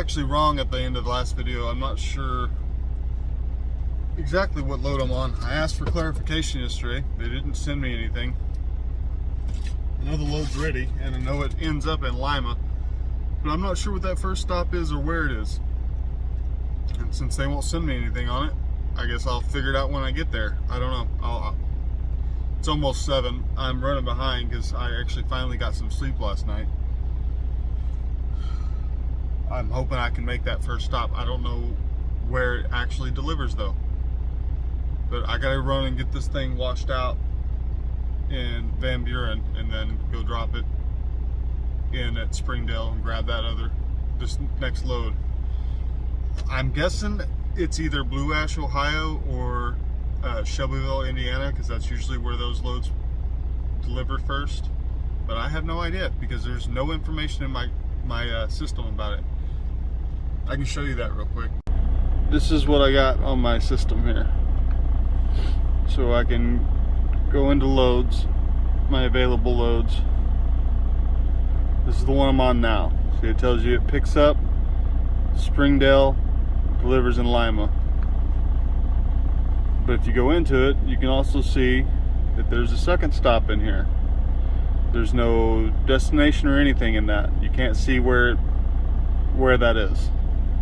actually wrong at the end of the last video. I'm not sure exactly what load I'm on. I asked for clarification yesterday. They didn't send me anything. I know the load's ready, and I know it ends up in Lima, but I'm not sure what that first stop is or where it is. And since they won't send me anything on it, I guess I'll figure it out when I get there. I don't know. It's almost 7. I'm running behind because I actually finally got some sleep last night. I'm hoping I can make that first stop. I don't know where it actually delivers though. But I gotta run and get this thing washed out in Van Buren and then go drop it in at Springdale and grab this next load. I'm guessing it's either Blue Ash, Ohio or Shelbyville, Indiana, because that's usually where those loads deliver first. But I have no idea because there's no information in my system about it. I can show you that real quick. This is what I got on my system here. So I can go into loads, my available loads. This is the one I'm on now. See, it tells you it picks up Springdale, delivers in Lima. But if you go into it, you can also see that there's a second stop in here. There's no destination or anything in that. You can't see where that is.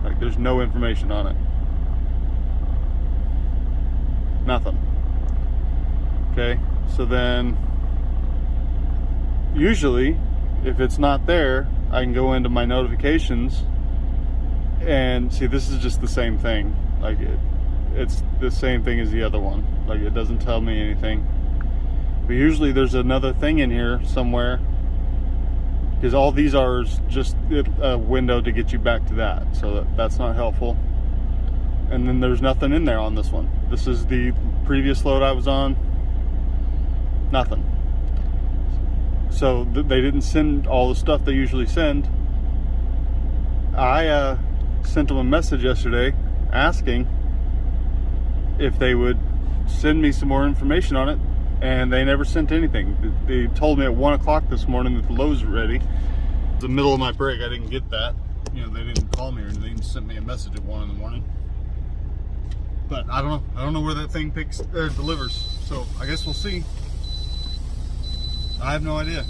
Like, there's no information on it. Nothing. Okay, so then usually if it's not there, I can go into my notifications and see this is just the same thing. Like it's the same thing as the other one. Like, it doesn't tell me anything. But usually there's another thing in here somewhere, because all these are just a window to get you back to that. So that's not helpful. And then there's nothing in there on this one. This is the previous load I was on. Nothing. So they didn't send all the stuff they usually send. I sent them a message yesterday asking if they would send me some more information on it, and they never sent anything. They told me at 1 o'clock this morning that the load's ready. The middle of my break, I didn't get that. You know, they didn't call me or anything. They sent me a message at 1 in the morning. But I don't know. I don't know where that thing delivers. So I guess we'll see. I have no idea.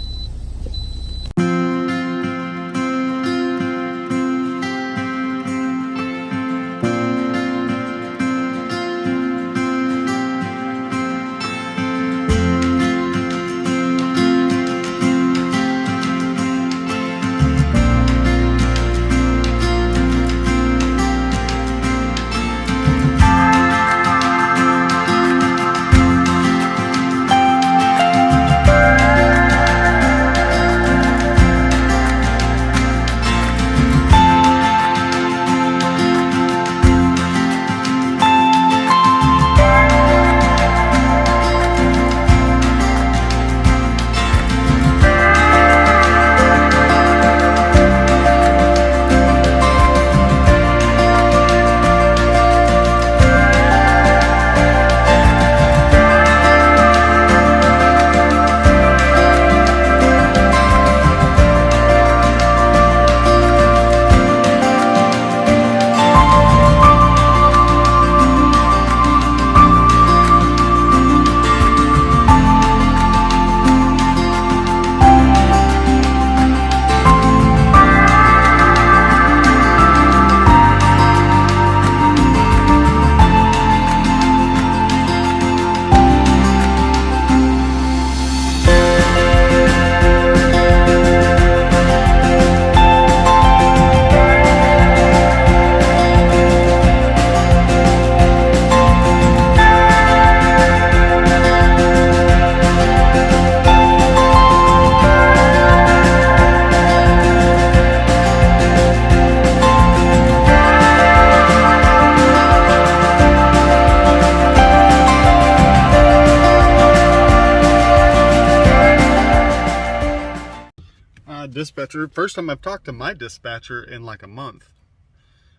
Dispatcher. First time I've talked to my dispatcher in like a month,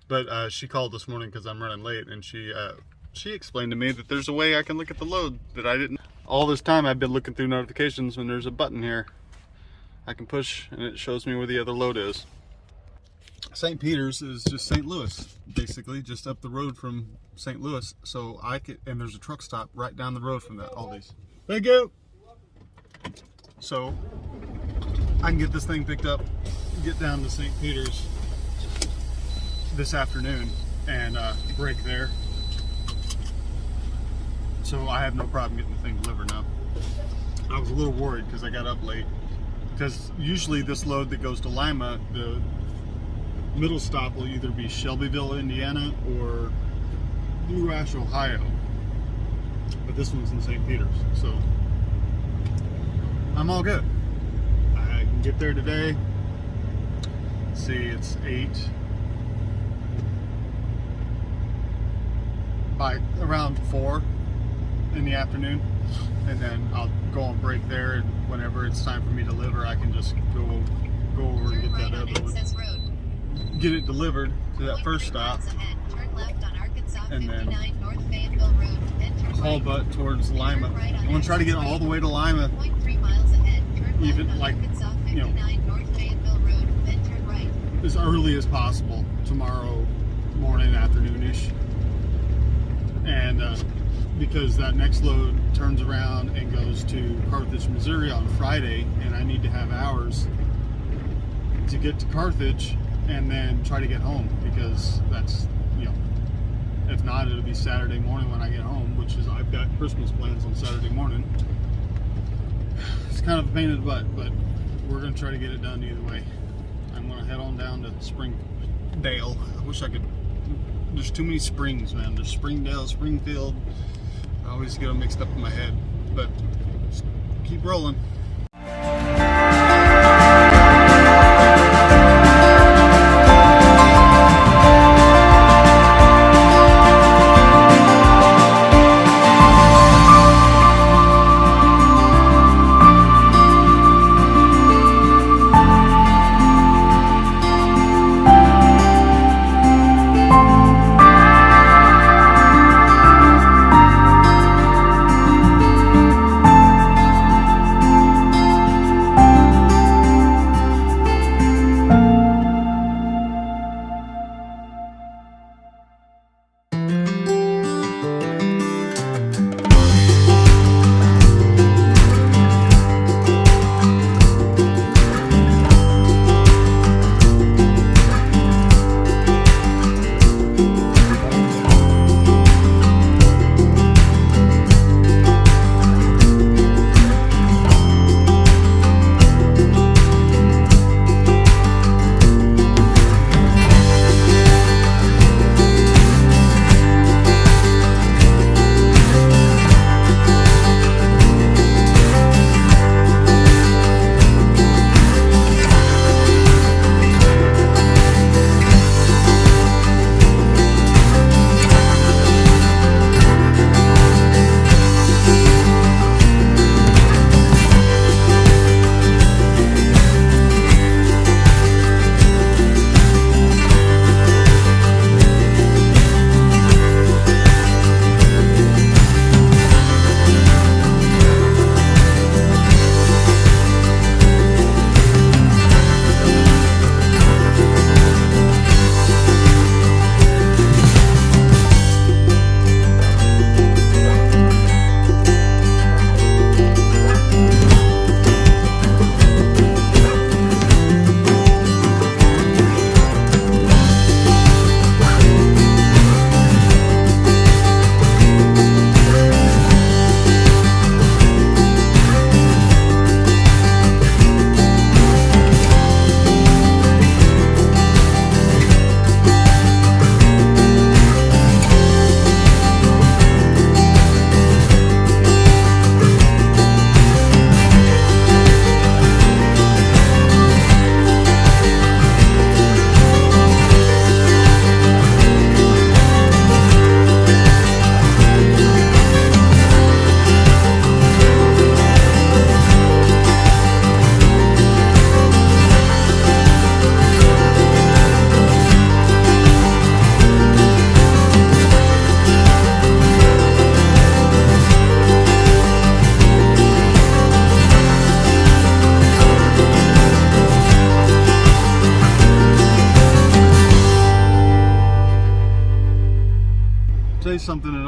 but she called this morning because I'm running late, and she explained to me that there's a way I can look at the load that I didn't. All this time I've been looking through notifications, and there's a button here I can push and it shows me where the other load is. St. Peter's is just St. Louis, basically, just up the road from St. Louis. So I could, and there's a truck stop right down the road from that Aldi's. Thank you. So I can get this thing picked up, get down to St. Peter's this afternoon, and break there. So I have no problem getting the thing delivered now. I was a little worried because I got up late. Because usually this load that goes to Lima, the middle stop will either be Shelbyville, Indiana, or Blue Ash, Ohio. But this one's in St. Peter's, so I'm all good. I can get there today. Let's see, it's 8. By around 4 in the afternoon, and then I'll go on break there, and whenever it's time for me to deliver, I can just go over and get that other one. Get it delivered to that first stop, and then haul butt towards Lima. I'm gonna try to get all the way to Lima, even like, you know, as early as possible tomorrow morning, afternoonish, and because that next load turns around and goes to Carthage, Missouri on Friday, and I need to have hours to get to Carthage and then try to get home, because that's, you know, if not, it'll be Saturday morning when I get home, which is, I've got Christmas plans on Saturday morning. It's kind of a pain in the butt, but we're going to try to get it done either way. I'm going to head on down to Springdale. I wish I could. There's too many springs, man. There's Springdale, Springfield. I always get them mixed up in my head, but just keep rolling.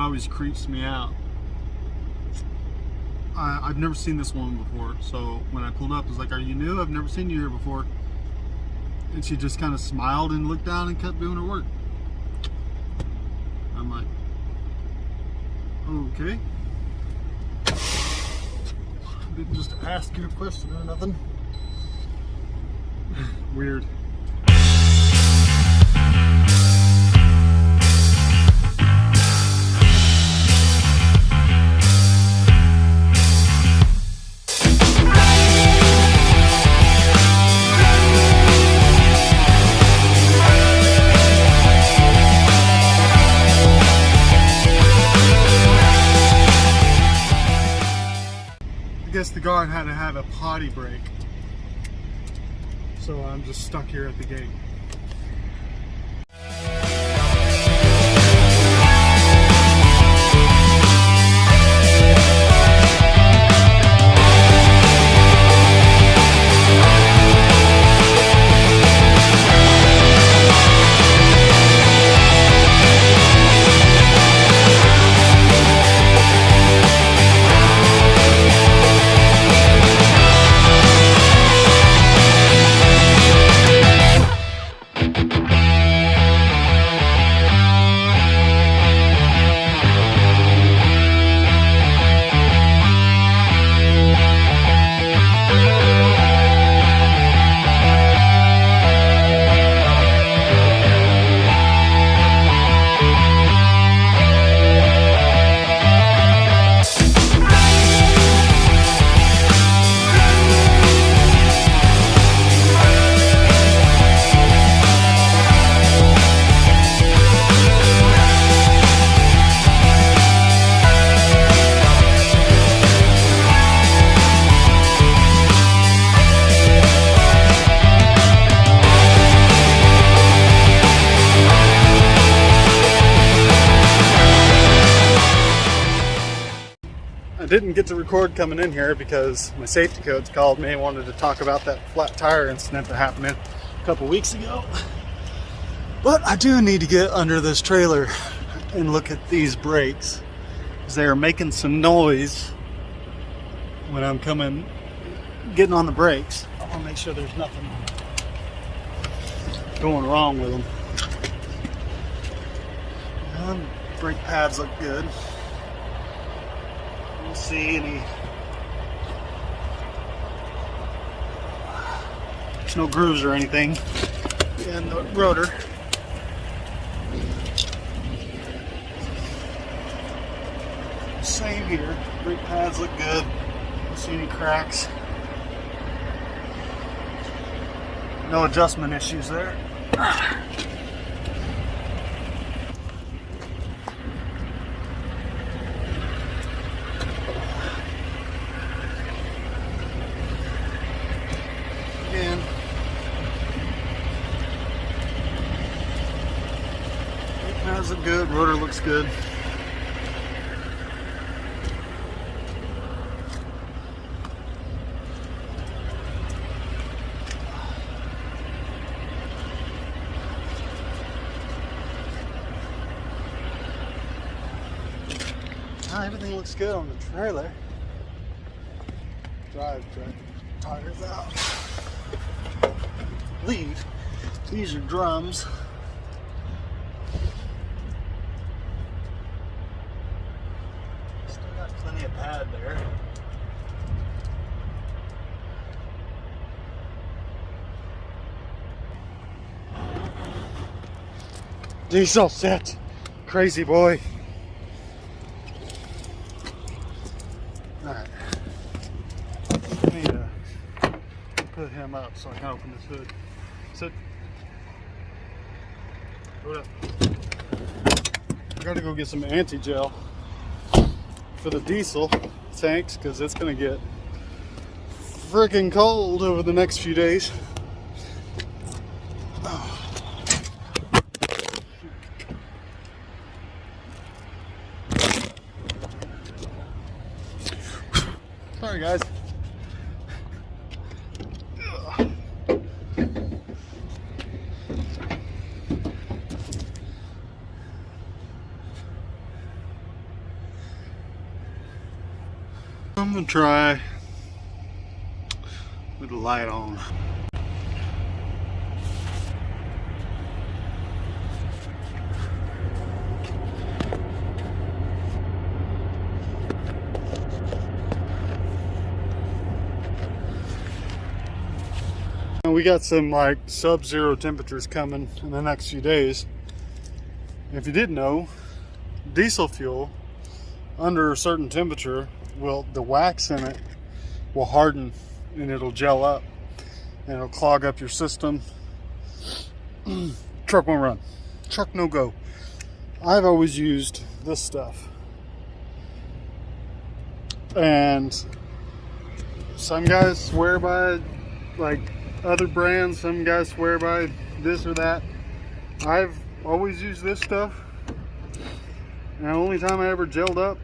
always creeps me out. I've never seen this woman before, so when I pulled up, I was like, "Are you new? I've never seen you here before." And she just kind of smiled and looked down and kept doing her work. I'm like, okay. I didn't just ask you a question or nothing. Weird. I guess the guard had to have a potty break, so I'm just stuck here at the gate. I didn't get to record coming in here because my safety coach called me and wanted to talk about that flat tire incident that happened a couple weeks ago. But I do need to get under this trailer and look at these brakes, because they are making some noise when I'm getting on the brakes. I want to make sure there's nothing going wrong with them. Brake pads look good. Don't see any. There's no grooves or anything in the rotor. Same here. Brake pads look good. Don't see any cracks. No adjustment issues there. Again, brake pads look good. Rotor looks good. Everything looks good on the trailer. Drive tires out. Leave. These are drums. Still got plenty of pad there. Diesel set. Crazy boy. Alright, I need to put him up so I can open this hood. Sit. Hold up. I gotta go get some anti-gel for the diesel tanks because it's gonna get freaking cold over the next few days. Sorry guys. I'm gonna try with the light on. We got some like sub-zero temperatures coming in the next few days. If you didn't know, diesel fuel under a certain temperature, the wax in it will harden and it'll gel up and it'll clog up your system. Truck won't run. Truck no go. I've always used this stuff, and some guys swear by like other brands, some guys swear by this or that. I've always used this stuff, and the only time I ever gelled up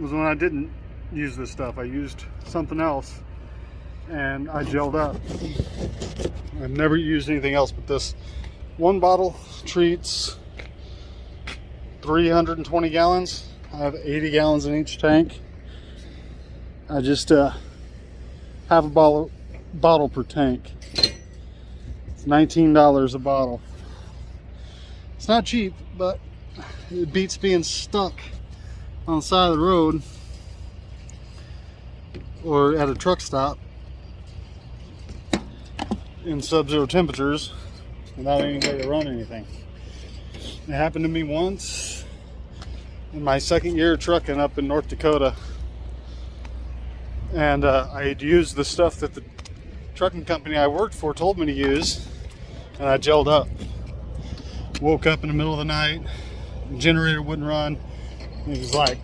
was when I didn't use this stuff. I used something else and I gelled up. I've never used anything else but this. One bottle treats 320 gallons. I have 80 gallons in each tank. I just have a bottle per tank. It's $19 a bottle. It's not cheap, but it beats being stuck on the side of the road or at a truck stop in sub-zero temperatures without any way to run anything. It happened to me once in my second year of trucking up in North Dakota, and I had used the stuff that the trucking company I worked for told me to use, and I gelled up. Woke up in the middle of the night, the generator wouldn't run. It was like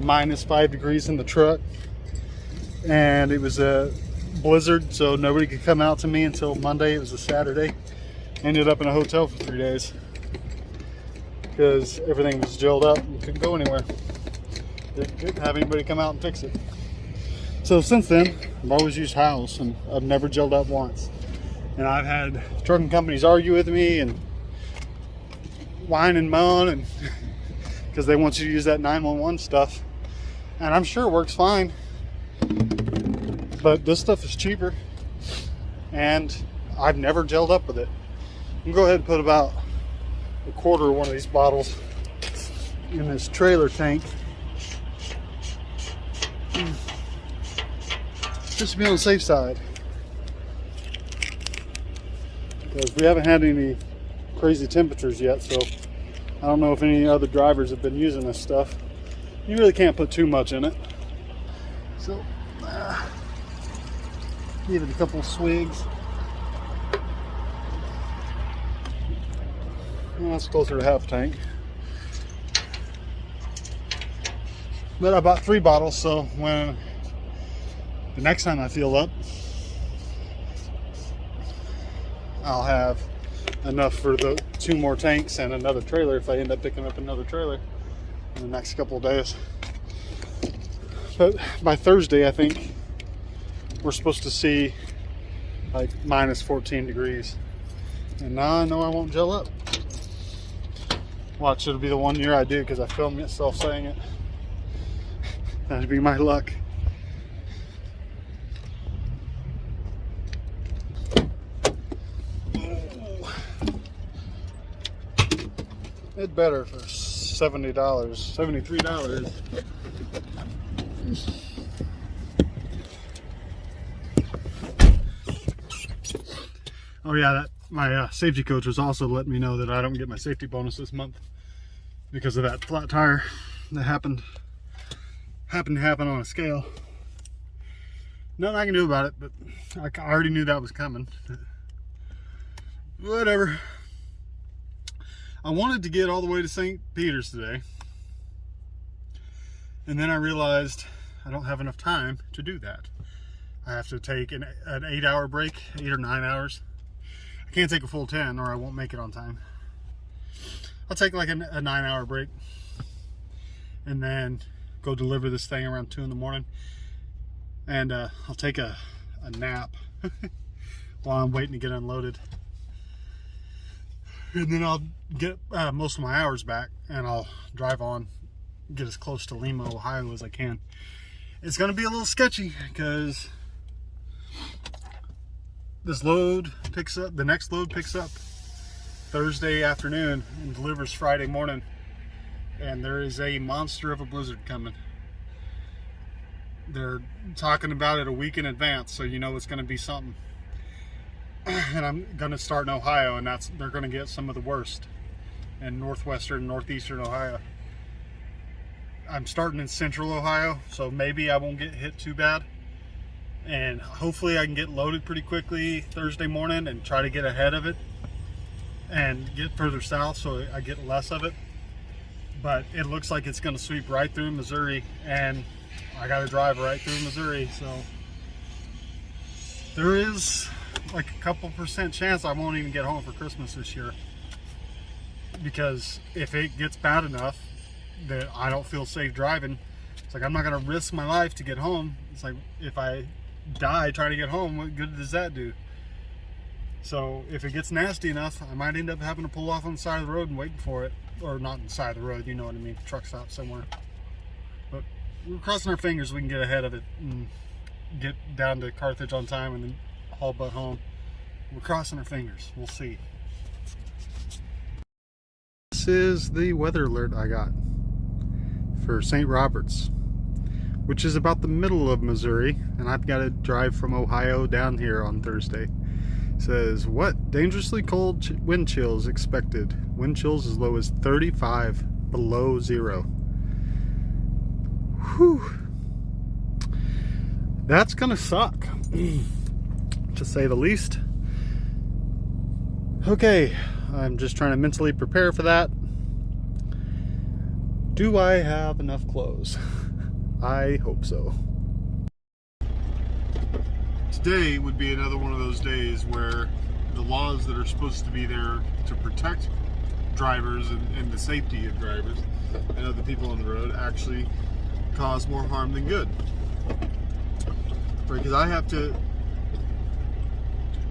-5 degrees in the truck, and it was a blizzard, so nobody could come out to me until Monday. It was a Saturday. Ended up in a hotel for 3 days because everything was gelled up and couldn't go anywhere. They couldn't have anybody come out and fix it. So since then, I've always used House, and I've never gelled up once. And I've had trucking companies argue with me and whine and moan, and because they want you to use that 911 stuff, and I'm sure it works fine, but this stuff is cheaper, and I've never gelled up with it. I'm gonna go ahead and put about a quarter of one of these bottles in this trailer tank, just to be on the safe side, because we haven't had any crazy temperatures yet. So I don't know if any other drivers have been using this stuff. You really can't put too much in it, so give it a couple of swigs. Well, that's closer to half tank, but I bought 3 bottles, so when the next time I fill up, I'll have enough for the 2 more tanks and another trailer if I end up picking up another trailer in the next couple of days. But by Thursday, I think we're supposed to see like -14 degrees. And now I know I won't gel up. Watch, it'll be the one year I do, because I filmed myself saying it. That'd be my luck. It's better for $70, $73. Oh yeah, that my safety coach was also letting me know that I don't get my safety bonus this month because of that flat tire that happened to happen on a scale. Nothing I can do about it, but I already knew that was coming. Whatever. I wanted to get all the way to St. Peter's today, and then I realized I don't have enough time to do that. I have to take an 8-hour break, 8 or 9 hours. I can't take a full 10 or I won't make it on time. I'll take like a 9-hour break and then go deliver this thing around 2 in the morning, and I'll take a nap while I'm waiting to get unloaded. And then I'll get most of my hours back, and I'll drive on, get as close to Lima, Ohio as I can. it's going to be a little sketchy because this load picks up, the next load picks up Thursday afternoon and delivers Friday morning. And there is a monster of a blizzard coming. They're talking about it a week in advance, so you know it's going to be something. And I'm going to start in Ohio, and they're going to get some of the worst in northwestern, northeastern Ohio. I'm starting in central Ohio, so maybe I won't get hit too bad. And hopefully I can get loaded pretty quickly Thursday morning and try to get ahead of it and get further south so I get less of it. But it looks like it's going to sweep right through Missouri, and I got to drive right through Missouri, so there is like a couple % chance I won't even get home for Christmas this year, because if it gets bad enough that I don't feel safe driving, it's like I'm not going to risk my life to get home. It's like if I die trying to get home, what good does that do? So if it gets nasty enough, I might end up having to pull off on the side of the road and waiting for it. Or not on the side of the road, you know what I mean, truck stop somewhere. But we're crossing our fingers we can get ahead of it and get down to Carthage on time and then haul butt home. We're crossing our fingers. We'll see. This is the weather alert I got for St. Roberts, which is about the middle of Missouri, and I've got to drive from Ohio down here on Thursday. It says, what? Dangerously cold wind chills expected. Wind chills as low as 35 below zero. Whew. That's gonna suck, to say the least. Okay, I'm just trying to mentally prepare for that. Do I have enough clothes? I hope so. Today would be another one of those days where the laws that are supposed to be there to protect drivers and the safety of drivers and other people on the road actually cause more harm than good. Because I have to,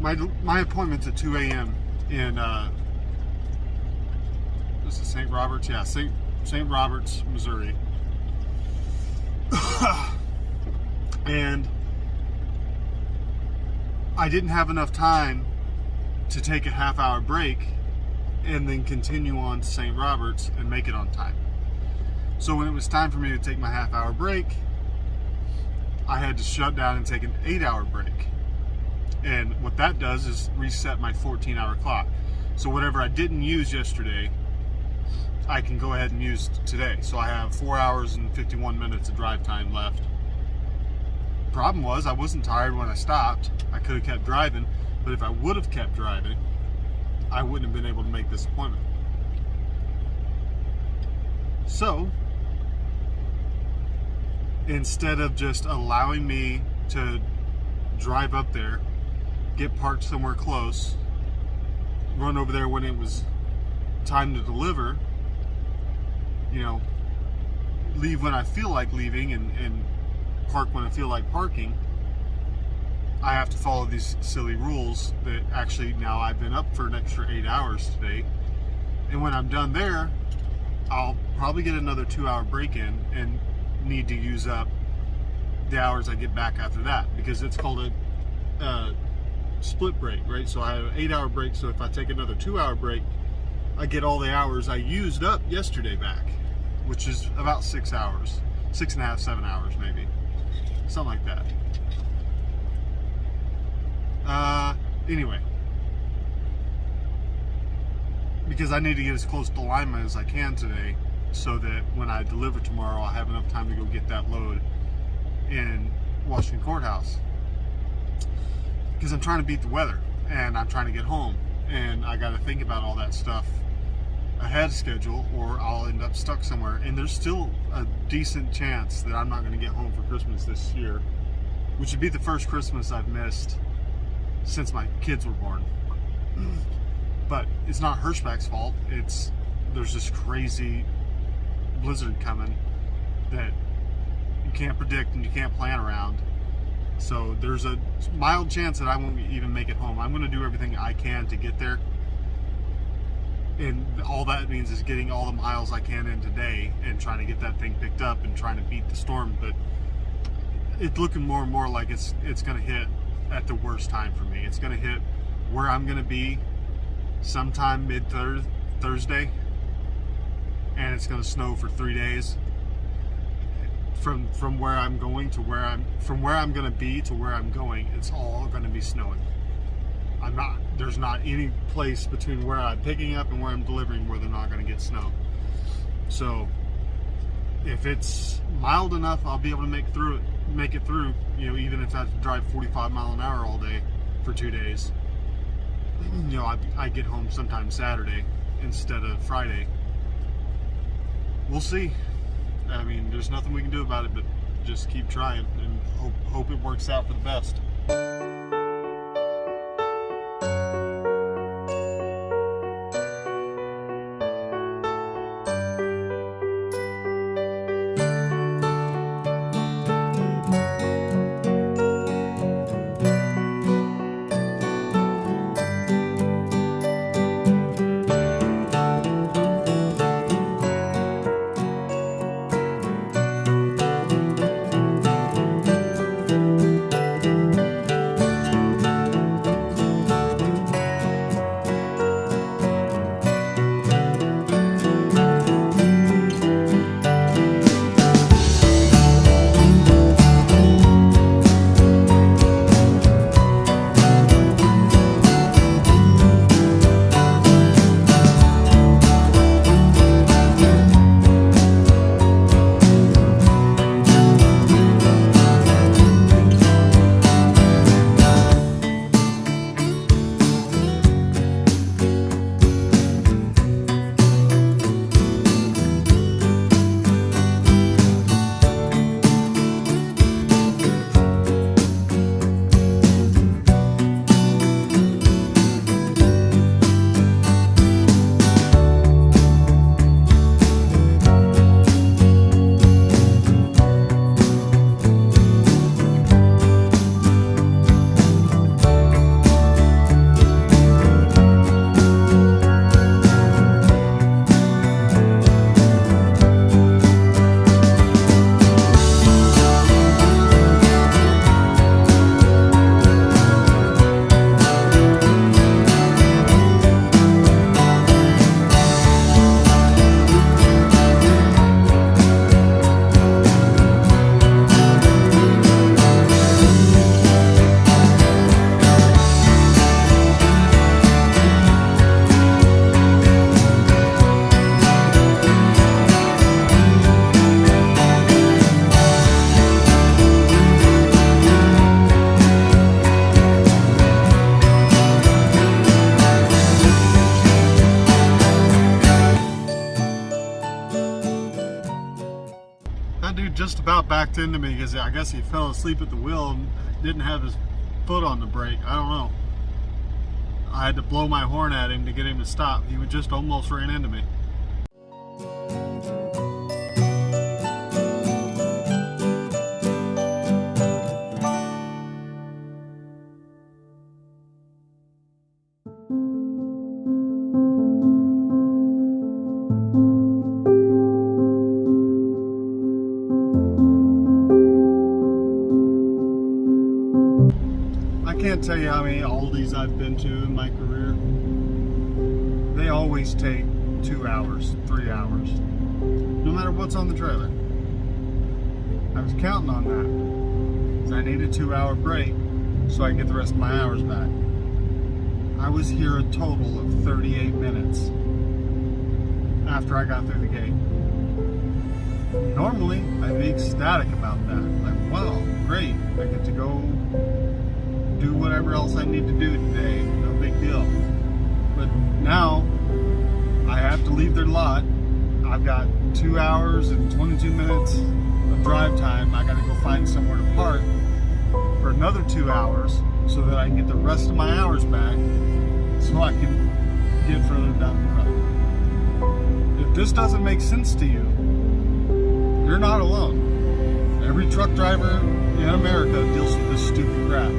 my appointment's at 2 a.m. in this is St. Roberts, yeah, St. Roberts, Missouri. And I didn't have enough time to take a half-hour break and then continue on to St. Roberts and make it on time. So when it was time for me to take my half-hour break, I had to shut down and take an 8-hour break. And what that does is reset my 14-hour clock. So whatever I didn't use yesterday, I can go ahead and use today. So I have 4 hours and 51 minutes of drive time left. Problem was, I wasn't tired when I stopped. I could have kept driving, but if I would have kept driving, I wouldn't have been able to make this appointment. So instead of just allowing me to drive up there, get parked somewhere close, run over there when it was time to deliver, you know, leave when I feel like leaving and park when I feel like parking, I have to follow these silly rules that actually now I've been up for an extra 8 hours today. And when I'm done there, I'll probably get another 2-hour break in and need to use up the hours I get back after that, because it's called a split break, right? So I have an 8-hour break, so if I take another 2-hour break, I get all the hours I used up yesterday back, which is about 6 hours, 6.5, 7 hours maybe. Something like that. Anyway, because I need to get as close to Lima as I can today, so that when I deliver tomorrow, I'll have enough time to go get that load in Washington Courthouse. Because I'm trying to beat the weather, and I'm trying to get home, and I got to think about all that stuff ahead of schedule, or I'll end up stuck somewhere. And there's still a decent chance that I'm not going to get home for Christmas this year, which would be the first Christmas I've missed since my kids were born. But it's not Hirschback's fault. There's this crazy blizzard coming that you can't predict and you can't plan around. So there's a mild chance that I won't even make it home. I'm going to do everything I can to get there. And all that means is getting all the miles I can in today and trying to get that thing picked up and trying to beat the storm. But it's looking more and more like it's going to hit at the worst time for me. It's going to hit where I'm going to be sometime mid Thursday, and it's going to snow for 3 days. From where I'm going to where I'm going to be to where I'm going, it's all going to be snowing. There's not any place between where I'm picking up and where I'm delivering where they're not going to get snow. So if it's mild enough, I'll be able to make it through, you know, even if I have to drive 45 mile an hour all day for 2 days. You know, I get home sometime Saturday instead of Friday. We'll see. I mean, there's nothing we can do about it but just keep trying and hope it works out for the best. That dude just about backed into me because I guess he fell asleep at the wheel and didn't have his foot on the brake. I don't know. I had to blow my horn at him to get him to stop. He would just almost ran into me. I can't tell you how many Aldis I've been to in my career. They always take 2 hours, 3 hours, no matter what's on the trailer. I was counting on that because I need a 2-hour break so I can get the rest of my hours back. I was here a total of 38 minutes after I got through the gate. Normally, I'd be ecstatic about that. Like, wow, great, I get to go do whatever else I need to do today, no big deal. But now, I have to leave their lot. I've got 2 hours and 22 minutes of drive time. I gotta go find somewhere to park for another 2 hours so that I can get the rest of my hours back so I can get further down the road. If this doesn't make sense to you, you're not alone. Every truck driver in America deals with this stupid crap.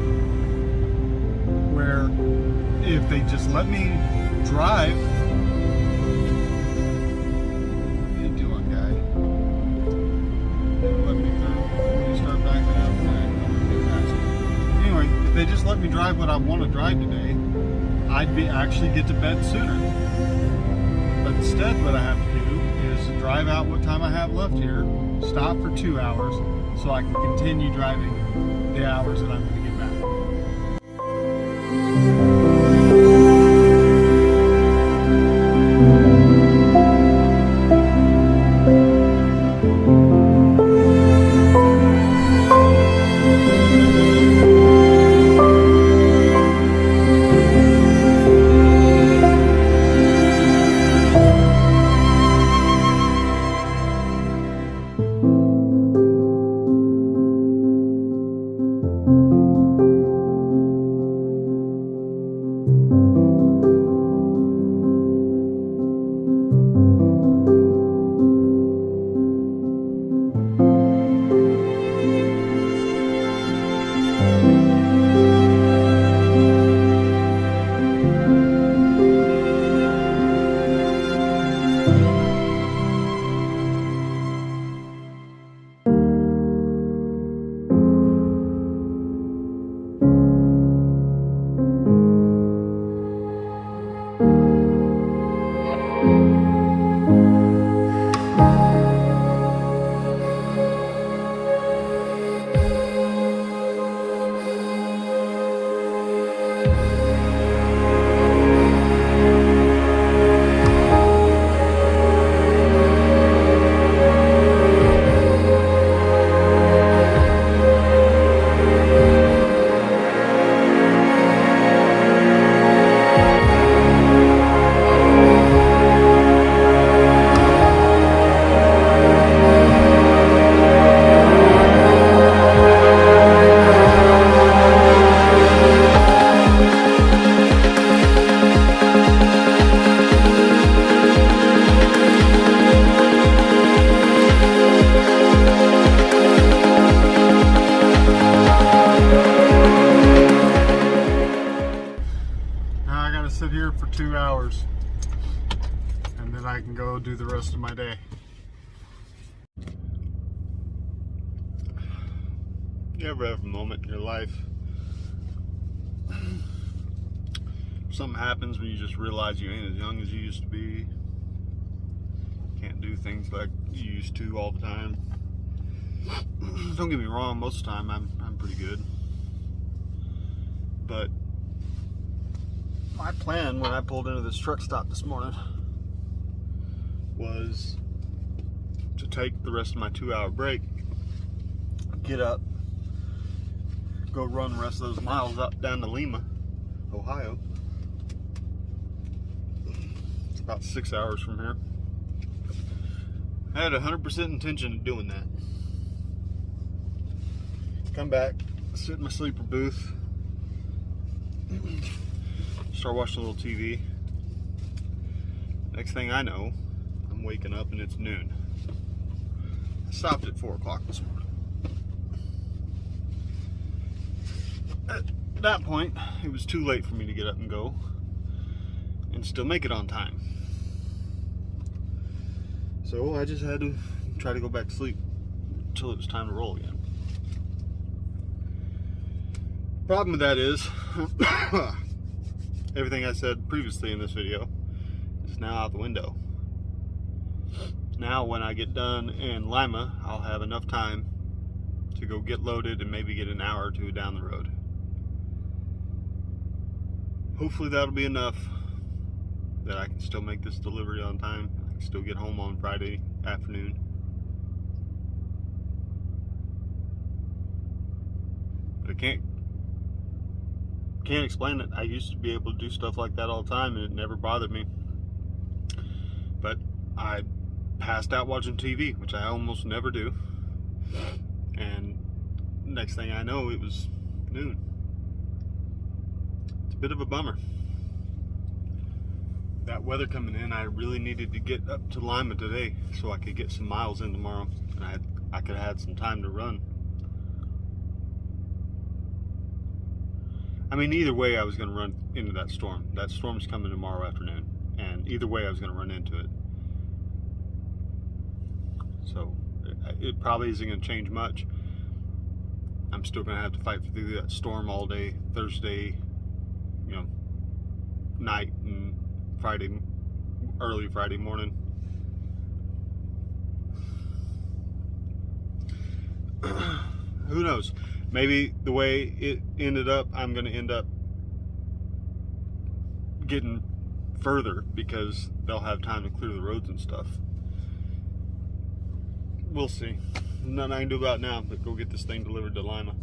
Where if they just let me drive, what are you doing, guy? Let me through before you start backing up. they just let me drive what I want to drive today, I'd actually get to bed sooner. But instead, what I have to do is drive out what time I have left here, stop for 2 hours, so I can continue driving the hours that I'm going to get back. Sit here for 2 hours and then I can go do the rest of my day. You ever have a moment in your life something happens when you just realize you ain't as young as you used to be, can't do things like you used to all the time? Don't get me wrong, most of the time I'm pretty good, but my plan when I pulled into this truck stop this morning was to take the rest of my 2 hour break, get up, go run the rest of those miles up down to Lima, Ohio. It's about 6 hours from here. I had 100% intention of doing that. Come back, sit in my sleeper booth, start watching a little TV. Next thing I know, I'm waking up and it's noon. I stopped at 4 o'clock this morning. At that point, it was too late for me to get up and go and still make it on time. So I just had to try to go back to sleep until it was time to roll again. Problem with that is everything I said previously in this video is now out the window. Now when I get done in Lima, I'll have enough time to go get loaded and maybe get an hour or two down the road. Hopefully that'll be enough that I can still make this delivery on time. I can still get home on Friday afternoon. But I can't explain it. I used to be able to do stuff like that all the time and it never bothered me. But I passed out watching TV, which I almost never do. And next thing I know, it was noon. It's a bit of a bummer. That weather coming in, I really needed to get up to Lima today so I could get some miles in tomorrow. And I could have had some time to run. I mean, either way I was going to run into that storm. That storm's coming tomorrow afternoon. And either way I was going to run into it. So it probably isn't going to change much. I'm still gonna have to fight through that storm all day Thursday, night and early Friday morning. Who knows? Maybe the way it ended up, I'm gonna end up getting further because they'll have time to clear the roads and stuff. We'll see. Nothing I can do about it now, but go get this thing delivered to Lima.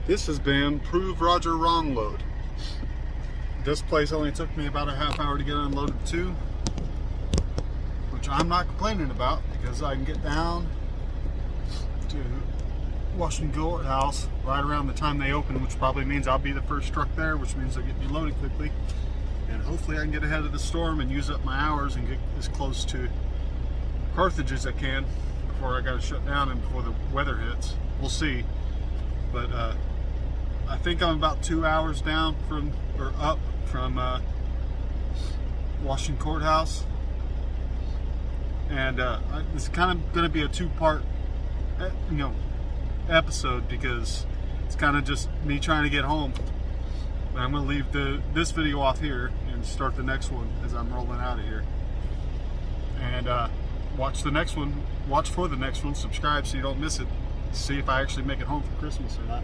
This has been Prove Roger Wrong Load. This place only took me about a half hour to get unloaded too, which I'm not complaining about because I can get down to Washington Courthouse right around the time they open, which probably means I'll be the first truck there, which means they'll get me loaded quickly. And hopefully I can get ahead of the storm and use up my hours and get as close to Carthage as I can before I gotta shut down and before the weather hits. We'll see. But I think I'm about 2 hours down from, or up from Washington Courthouse. And it's kind of going to be a two-part, episode because it's kind of just me trying to get home. But I'm going to leave this video off here and start the next one as I'm rolling out of here. And watch the next one. Watch for the next one. Subscribe so you don't miss it. See if I actually make it home for Christmas or not.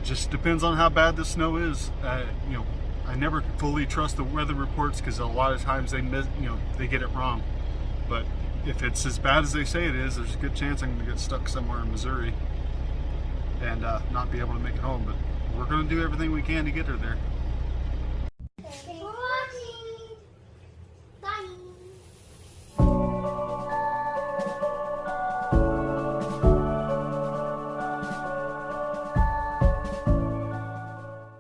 It just depends on how bad the snow is. I never fully trust the weather reports because a lot of times they get it wrong. But if it's as bad as they say it is, there's a good chance I'm going to get stuck somewhere in Missouri and not be able to make it home. But we're going to do everything we can to get her there.